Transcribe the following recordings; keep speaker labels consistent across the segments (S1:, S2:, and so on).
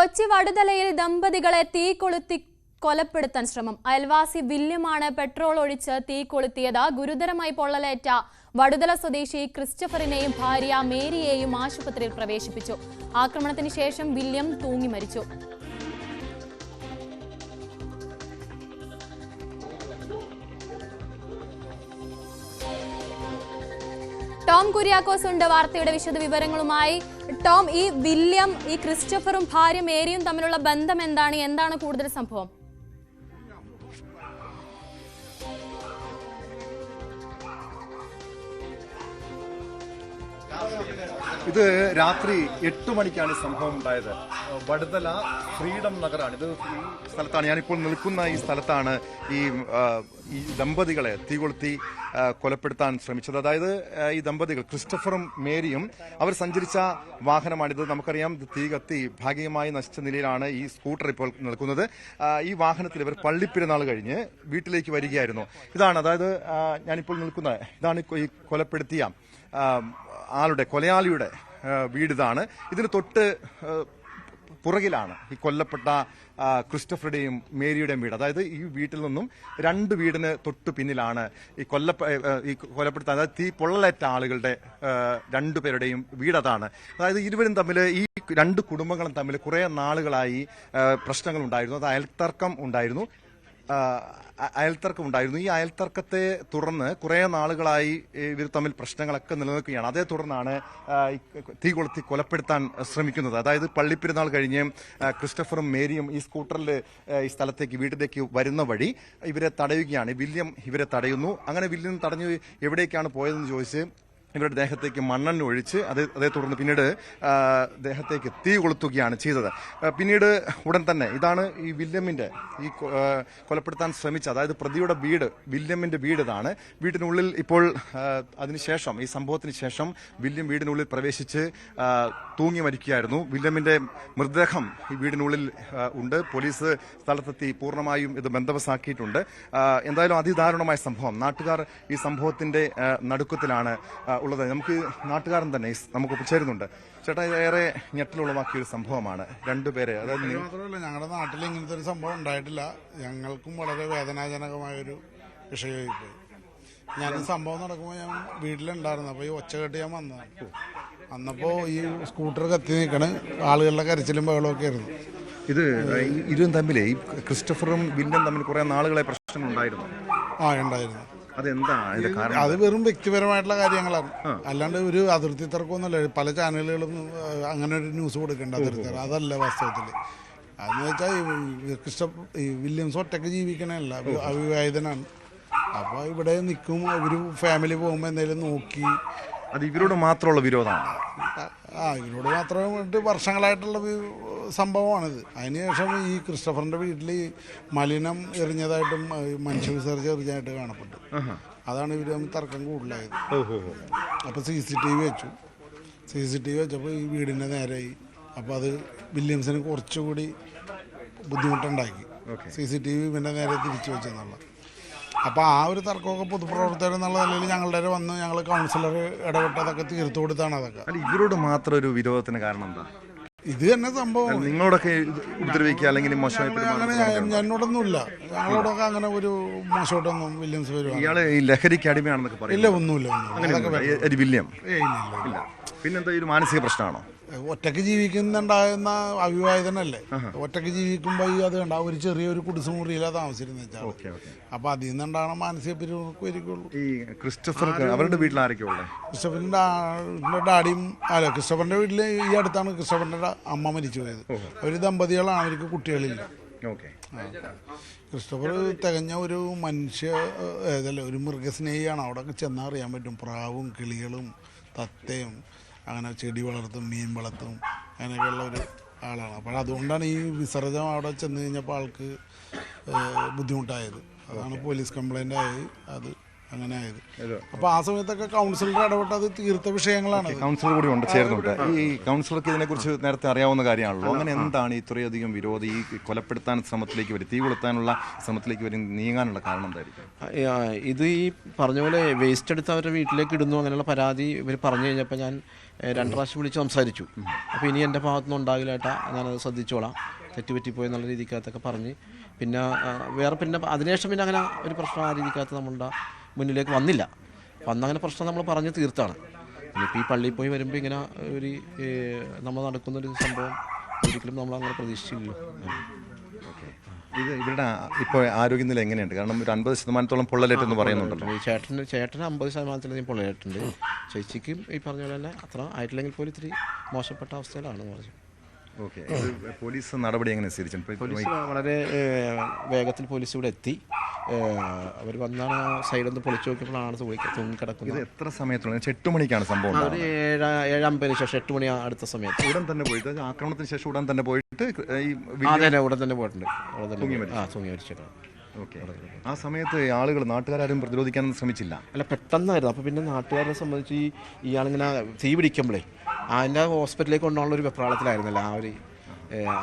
S1: കൊച്ചി വടുതലയിൽ ദമ്പതികളെ തീ കൊളുത്തി കൊലപ്പെടുത്താൻ ശ്രമം. അയൽവാസി വില്യമാണ് പെട്രോൾ ഒഴിച്ച് തീ കൊളുത്തിയത്. ഗുരുതരമായി പൊള്ളലേറ്റ വടുതല സ്വദേശി ക്രിസ്റ്റഫറിനെയും ഭാര്യ മേരിയെയും ആശുപത്രിയിൽ പ്രവേശിപ്പിച്ചു. ആക്രമണത്തിന് ശേഷം വില്യം തൂങ്ങി മരിച്ചു. ടോം കുര്യാക്കോസ് ഉണ്ട് വാർത്തയുടെ വിശദ വിവരങ്ങളുമായി. ടോം, ഈ വില്യം, ഈ ക്രിസ്റ്റഫറും ഭാര്യ മേരിയും തമ്മിലുള്ള ബന്ധം എന്താണ് കൂടുതൽ സംഭവം?
S2: ഇത് രാത്രി 8 മണിക്കാണ് സംഭവം ഉണ്ടായത്. വടുതല ഫ്രീഡം നഗറാണ്. ഇത് ഈ സ്ഥലത്താണ് ഞാനിപ്പോൾ നിൽക്കുന്ന ഈ സ്ഥലത്താണ് ഈ ദമ്പതികളെ തീകൊളുത്തി കൊലപ്പെടുത്താൻ ശ്രമിച്ചത്. അതായത് ഈ ദമ്പതികൾ ക്രിസ്റ്റഫറും മേരിയും അവർ സഞ്ചരിച്ച വാഹനമാണിത്. നമുക്കറിയാം, തീ കത്തി ഭാഗികമായി നശിച്ച നിലയിലാണ് ഈ സ്കൂട്ടർ ഇപ്പോൾ നിൽക്കുന്നത്. ഈ വാഹനത്തിൽ ഇവർ പള്ളിപ്പെരുന്നാൾ കഴിഞ്ഞ് വീട്ടിലേക്ക് വരികയായിരുന്നു. ഇതാണ്, അതായത് ഞാനിപ്പോൾ നിൽക്കുന്ന ഇതാണ് ഈ കൊലപ്പെടുത്തിയ ആളുടെ, കൊലയാളിയുടെ വീടിതാണ്. ഇതിന് തൊട്ട് പുറകിലാണ് ഈ കൊല്ലപ്പെട്ട ക്രിസ്റ്റഫറുടെയും മേരിയുടെയും വീട്. അതായത് ഈ വീട്ടിൽ നിന്നും 2 വീടിന് തൊട്ടു പിന്നിലാണ് ഈ കൊലപ്പെടുത്താൻ, അതായത് തീ പൊള്ളലേറ്റ ആളുകളുടെ 2 പേരുടെയും വീട്. അതാണ്, അതായത് ഇരുവരും തമ്മിൽ, ഈ 2 കുടുംബങ്ങളും തമ്മിൽ കുറെ നാളുകളായി പ്രശ്നങ്ങൾ ഉണ്ടായിരുന്നു. അത് അയൽത്തർക്കം ഉണ്ടായിരുന്നു. ഈ അയൽത്തർക്കത്തെ തുടർന്ന് കുറെ നാളുകളായി ഇവർ തമ്മിൽ പ്രശ്നങ്ങളൊക്കെ നിലനിൽക്കുകയാണ്. അതേ തുടർന്നാണ് തീ കൊളുത്തി കൊലപ്പെടുത്താൻ ശ്രമിക്കുന്നത്. അതായത് പള്ളിപ്പെരുന്നാൾ കഴിഞ്ഞ് ക്രിസ്റ്റഫറും മേരിയും ഈ സ്കൂട്ടറിൽ ഈ സ്ഥലത്തേക്ക്, വീട്ടിലേക്ക് വരുന്ന വഴി ഇവരെ തടയുകയാണ്. വില്യം ഇവരെ തടയുന്നു. അങ്ങനെ വില്യം തടഞ്ഞു എവിടേക്കാണ് പോയതെന്ന് ചോദിച്ച് ഇവരുടെ ദേഹത്തേക്ക് മണ്ണെണ്ണ ഒഴിച്ച് അതേ തുടർന്ന് പിന്നീട് ദേഹത്തേക്ക് തീ കൊളുത്തുകയാണ് ചെയ്തത്. പിന്നീട് ഉടൻ തന്നെ ഇതാണ് ഈ വില്യമിന്റെ, ഈ കൊലപ്പെടുത്താൻ ശ്രമിച്ച, അതായത് പ്രതിയുടെ വീട്, വില്യമിന്റെ വീട് ഇതാണ്. വീടിനുള്ളിൽ ഇപ്പോൾ അതിനുശേഷം, ഈ സംഭവത്തിന് ശേഷം വില്യം വീടിനുള്ളിൽ പ്രവേശിച്ച് തൂങ്ങി മരിക്കുകയായിരുന്നു. വില്യമിന്റെ മൃതദേഹം ഈ വീടിനുള്ളിൽ ഉണ്ട്. പോലീസ് സ്ഥലത്തെത്തി പൂർണ്ണമായും ഇത് ബന്ദോബസ്താക്കിയിട്ടുണ്ട്. എന്തായാലും അതിദാരുണമായ സംഭവം. നാട്ടുകാർ ഈ സംഭവത്തിന്റെ നടുക്കത്തിലാണ് ഉള്ളത്. നമുക്ക് നാട്ടുകാരൻ തന്നെ നമുക്ക് ചേരുന്നുണ്ട്. ചേട്ടാ, ഏറെ ഞെട്ടലുളവാക്കിയ ഒരു സംഭവമാണ്. 2 പേരെ, അതായത്
S3: മാത്രമല്ല, ഞങ്ങളുടെ നാട്ടിൽ ഇങ്ങനത്തെ ഒരു സംഭവം ഉണ്ടായിട്ടില്ല. ഞങ്ങൾക്കും വളരെ വേദനാജനകമായൊരു വിഷയമായി പോയി. ഞാൻ സംഭവം നടക്കുമ്പോൾ ഞാൻ വീട്ടിലുണ്ടായിരുന്നു. അപ്പോൾ ഈ ഒച്ച കേട്ട് ഞാൻ വന്നപ്പോൾ ഈ സ്കൂട്ടർ കത്തി നിൽക്കണ ആളുകളുടെ കരച്ചിലും ബഹളമൊക്കെ ആയിരുന്നു.
S2: ഇത് ഇരുവരും തമ്മിൽ, ഈ ക്രിസ്റ്റഫറും വില്യം തമ്മിൽ കുറെ നാളുകളെ പ്രശ്നങ്ങൾ ഉണ്ടായിരുന്നു.
S3: ഉണ്ടായിരുന്നു.
S2: അത്
S3: വെറും വ്യക്തിപരമായിട്ടുള്ള കാര്യങ്ങളാണ്, അല്ലാണ്ട് ഒരു അതിർത്തി തർക്കമൊന്നുമല്ല. പല ചാനലുകളും അങ്ങനെ ഒരു ന്യൂസ് കൊടുക്കേണ്ട അതിർത്തി തർക്കം അതല്ല വാസ്തവത്തിൽ. അതെന്ന് വെച്ചാൽ ഈ വില്യംസ് ഒറ്റയ്ക്ക് ജീവിക്കണമല്ല, അവിവാഹിതനാണ്. അപ്പോൾ ഇവിടെ നിൽക്കും, ഒരു ഫാമിലി പോകുമ്പോൾ എന്തെങ്കിലും നോക്കി.
S2: അത് ഇവരോട് മാത്രമുള്ള വിരോധമാണ്.
S3: ഇവരോട് മാത്രമായിട്ട് വർഷങ്ങളായിട്ടുള്ള സംഭവമാണിത്. അതിനുശേഷം ഈ ക്രിസ്റ്റഫറിന്റെ വീട്ടിൽ മലിനം എറിഞ്ഞതായിട്ടും മനുഷ്യവിസർജ്ജം എറിഞ്ഞായിട്ട് കാണപ്പെട്ടു. അതാണ് ഇവർ തമ്മിൽ തർക്കം കൂടുതലായത്. അപ്പോൾ CCTV വെച്ചു. CCTV വെച്ചപ്പോൾ ഈ വീടിൻ്റെ നേരെയായി. അപ്പോൾ അത് വില്യംസിന് കുറച്ചുകൂടി ബുദ്ധിമുട്ടുണ്ടാക്കി. CCTV ഇവൻ്റെ നേരെ തിരിച്ചു വെച്ചെന്നുള്ള. അപ്പോൾ ആ ഒരു തർക്കമൊക്കെ പൊതുപ്രവർത്തകർ എന്നുള്ള നിലയിൽ ഞങ്ങളുടെ വന്ന് ഞങ്ങൾ കൗൺസിലർ ഇടപെട്ട് അതൊക്കെ തീർത്തു കൊടുത്താണ്. അതൊക്കെ
S2: ഇവരോട് മാത്രം ഒരു വിരോധത്തിന് കാരണം എന്താ?
S3: ഇത് തന്നെ സംഭവം.
S2: നിങ്ങളോടൊക്കെ ഉപദ്രവിക്കുക അല്ലെങ്കിൽ
S3: അങ്ങനെ എന്നോടൊന്നുമില്ല. ഞങ്ങളോടൊക്കെ അങ്ങനെ ഒരു മോശമായിട്ടൊന്നും വില്യംസ് വരും.
S2: ഇയാള് ഈ ലഹരിക്ക് അടിമയാണെന്നൊക്കെ പറയും.
S3: ഇല്ല, ഒന്നുമില്ല.
S2: വില്യം ഇല്ല. പിന്നെന്താ, ഒരു മാനസിക പ്രശ്നമാണോ?
S3: ഒറ്റയ്ക്ക് ജീവിക്കുന്നുണ്ടാകുന്ന അവിവാഹിതനല്ലേ. ഒറ്റയ്ക്ക് ജീവിക്കുമ്പോൾ അത് കണ്ട ഒരു ചെറിയൊരു കുടിസുമുറിയിലാണ് താമസിച്ചിരുന്ന വെച്ചാൽ. അപ്പൊ അതിൽ നിന്നുണ്ടാകണം മാനസിക പിരിമുറുക്കുമായിരിക്കുള്ളൂ.
S2: ഈ ക്രിസ്റ്റഫർ അവരുടെ വീട്ടിൽ ആരൊക്കെ ഉള്ളത്?
S3: ക്രിസ്റ്റഫറിന്റെ ഡാഡിയും ക്രിസ്റ്റഫറിന്റെ വീട്ടിൽ ഈ അടുത്താണ് ക്രിസ്റ്റഫറിന്റെ അമ്മ മരിച്ചു പോയത്. ഒരു ദമ്പതികളാണ്, അവർക്ക് കുട്ടികളില്ല. ക്രിസ്റ്റഫർ തികഞ്ഞ ഒരു ഒരു മൃഗസ്നേഹിയാണ്. അവിടെ ചെന്നാൽ അറിയാൻ പറ്റും. പ്രാവും കിളികളും തത്തയും അങ്ങനെ ചെടി വളർത്തും, മീൻ വളർത്തും, അങ്ങനെയൊക്കെയുള്ള ഒരു ആളാണ്. അപ്പോൾ അതുകൊണ്ടാണ് ഈ വിസർജനം അവിടെ ചെന്ന് കഴിഞ്ഞപ്പോൾ ആൾക്ക് ബുദ്ധിമുട്ടായത്. അതാണ് പോലീസ് കംപ്ലൈൻ്റ് ആയി, അത് അങ്ങനെ ആയത്. അപ്പോൾ ആ സമയത്തൊക്കെ കൗൺസിലർ ഇടപെട്ട് അത് തീർത്ത വിഷയങ്ങളാണ്.
S2: കൗൺസിലർ കൂടി ഉണ്ട്, ചേർന്നുണ്ട്. ഈ കൗൺസിലർക്ക് ഇതിനെക്കുറിച്ച് നേരത്തെ അറിയാവുന്ന കാര്യമാണല്ലോ. അങ്ങനെ എന്താണ് ഇത്രയധികം വിരോധം ഈ കൊലപ്പെടുത്താൻ ശ്രമത്തിലേക്ക് വരും, തീ കൊളുത്താനുള്ള ശ്രമത്തിലേക്ക് വരും നീങ്ങാനുള്ള കാരണം എന്തായിരിക്കും?
S4: ഇത് ഈ പറഞ്ഞ പോലെ വേസ്റ്റ് എടുത്ത് അവരുടെ വീട്ടിലേക്ക് ഇടുന്നു അങ്ങനെയുള്ള പരാതി ഇവർ പറഞ്ഞു കഴിഞ്ഞപ്പോൾ ഞാൻ 2 പ്രാവശ്യം വിളിച്ച് സംസാരിച്ചു. അപ്പോൾ ഇനി എൻ്റെ ഭാഗത്തുനിന്ന് ഉണ്ടാകില്ല ഏട്ടാ, ഞാനത് ശ്രദ്ധിച്ചോളാം, തെറ്റുപറ്റിപ്പോയി എന്നുള്ള രീതിക്കകത്തൊക്കെ പറഞ്ഞ് പിന്നെ പിന്നെ അതിനുശേഷം പിന്നെ അങ്ങനെ ഒരു പ്രശ്നം ആ രീതിക്കകത്ത് നമ്മളുടെ മുന്നിലേക്ക് വന്നില്ല. വന്നങ്ങനെ പ്രശ്നം നമ്മൾ പറഞ്ഞ് തീർത്താണ്. ഇനിയിപ്പോൾ ഈ പള്ളിയിൽ പോയി വരുമ്പോൾ ഇങ്ങനെ ഒരു നമ്മൾ നടക്കുന്നൊരു സംഭവം ഒരിക്കലും നമ്മളങ്ങനെ പ്രതീക്ഷിച്ചില്ലല്ലോ.
S2: ഇത് ഇവരുടെ ഇപ്പോൾ ആരോഗ്യനില എങ്ങനെയുണ്ട്? കാരണം ഒരു 50% പൊള്ളലേറ്റെന്ന് പറയുന്നുണ്ടല്ലോ.
S4: ഈ ചേട്ടന് 50%-ലധികം പൊള്ളലേറ്റുണ്ട്. ചേച്ചിക്കും ഈ പറഞ്ഞ പോലെ തന്നെ അത്ര ആയിട്ടില്ലെങ്കിൽ പോലും ഇത്തിരി മോശപ്പെട്ട അവസ്ഥയിലാണെന്ന് പറഞ്ഞു.
S2: ഓക്കെ, പോലീസ് നടപടി എങ്ങനെ സ്വീകരിച്ചു?
S4: പോലീസ് വളരെ വേഗത്തിൽ പോലീസ് ഇവിടെ എത്തി. അവർ വന്നാണ് സൈഡൊന്ന് പൊളിച്ചു നോക്കിയപ്പോഴാണ് തൂങ്ങിക്കിടക്കുന്നത്.
S2: ഇത് എത്ര സമയത്തുള്ള? 8 മണിക്കാണ് സംഭവം.
S4: ഒരു 7:50 ശേഷം 8 മണി അടുത്ത സമയത്ത്
S2: ഉടൻ തന്നെ പോയിട്ട്, ആക്രമണത്തിന് ശേഷം ഉടൻ തന്നെ പോയിട്ട്
S4: അതെ ഉടൻ തന്നെ പോയിട്ടുണ്ട്. തൂങ്ങി മരിച്ചേക്കണം.
S2: ഓക്കെ, ആ സമയത്ത് ആളുകൾ നാട്ടുകാരും പ്രതിരോധിക്കാൻ ശ്രമിച്ചില്ല?
S4: അല്ല, പെട്ടെന്നായിരുന്നു. അപ്പോൾ പിന്നെ നാട്ടുകാരെ സംബന്ധിച്ച് ഇയാളിങ്ങനെ തീ പിടിക്കുമ്പോഴേ അതിൻ്റെ ഹോസ്പിറ്റലിലേക്ക് കൊണ്ടുപോകാനുള്ള ഒരു വെപ്രാളത്തിലായിരുന്നല്ലോ ആ ഒരു.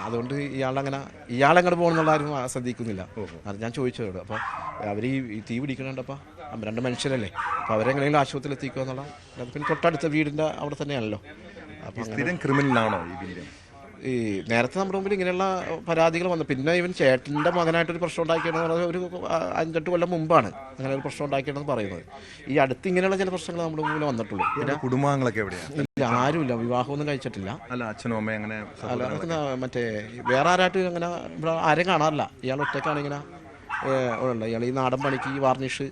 S4: അതുകൊണ്ട് ഇയാളെങ്ങോട്ട് പോകണമെന്നുള്ള ആരും ശ്രദ്ധിക്കുന്നില്ല. ഞാൻ ചോദിച്ചതോട്. അപ്പോൾ അവർ ഈ തീ പിടിക്കണുണ്ടപ്പോൾ 2 മനുഷ്യരല്ലേ, അപ്പോൾ അവരെങ്ങനെയെങ്കിലും ആശുപത്രിയിൽ എത്തിക്കുക എന്നുള്ള. പിന്നെ തൊട്ടടുത്ത വീടിൻ്റെ അവിടെ തന്നെയാണല്ലോ. അപ്പോൾ
S2: സ്ഥിരം ക്രിമിനലാണോ ഈ വില്യം?
S4: ഈ നേരത്തെ നമ്മുടെ മുമ്പിൽ ഇങ്ങനെയുള്ള പരാതികൾ വന്നു. പിന്നെ ഇവൻ ചേട്ടൻ്റെ മകനായിട്ടൊരു പ്രശ്നം ഉണ്ടാക്കിയതെന്ന് പറഞ്ഞാൽ ഒരു 5-8 കൊല്ലം മുമ്പാണ് അങ്ങനെ ഒരു പ്രശ്നം ഉണ്ടാക്കിയതെന്ന് പറയുന്നത്. ഈ അടുത്ത് ഇങ്ങനെയുള്ള ചില പ്രശ്നങ്ങൾ നമ്മുടെ മുമ്പിൽ വന്നിട്ടുള്ളൂ. പിന്നെ
S2: കുടുംബാംഗങ്ങളൊക്കെ എവിടെയാണ്?
S4: ആരുമില്ല, വിവാഹമൊന്നും കഴിച്ചിട്ടില്ല.
S2: അല്ല, അച്ഛനും അമ്മയും അങ്ങനെ?
S4: അല്ല, മറ്റേ വേറെ ആരായിട്ട് അങ്ങനെ ഇവിടെ ആരും കാണാറില്ല. ഇയാൾ ഒറ്റയ്ക്കാണ് ഇങ്ങനെ ഉള്ളത്. ഇയാൾ ഈ നാടൻ പണിക്ക്, ഈ വാർണിഷ്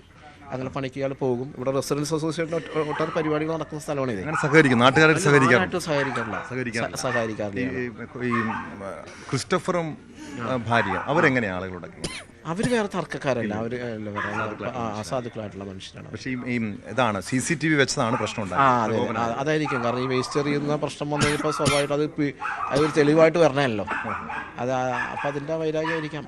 S4: അങ്ങനെ പണിക്ക് ഇയാൾ പോകും. ഇവിടെ റെസിഡൻസ് അസോസിയേഷൻ ഒട്ടേറെ പരിപാടികൾ നടക്കുന്ന സ്ഥലമാണ് ഇത്.
S2: സഹകരിക്കും, നാട്ടുകാരായിട്ട്
S4: സഹകരിക്കാറില്ല.
S2: ഈ ക്രിസ്റ്റഫറും ഭാര്യ അവരെങ്ങനെയാണ് ആളുകളോടൊക്കെ?
S4: അവർ വേറെ തർക്കക്കാരല്ല, അവർ അസാധുക്കളായിട്ടുള്ള മനുഷ്യരാണ്.
S2: പക്ഷേ ഈ ഇതാണ് CCTV വെച്ചതാണ് പ്രശ്നം ഉണ്ടായത്.
S4: അതായിരിക്കും. കാരണം ഈ വേസ്റ്റ് എറിയുന്ന പ്രശ്നം വന്നു കഴിഞ്ഞപ്പോൾ സ്വാഭാവികമായിട്ട് അതൊരു തെളിവായിട്ട് വരണമല്ലോ. അപ്പം അതിൻ്റെ വൈരാഗ്യമായിരിക്കാം.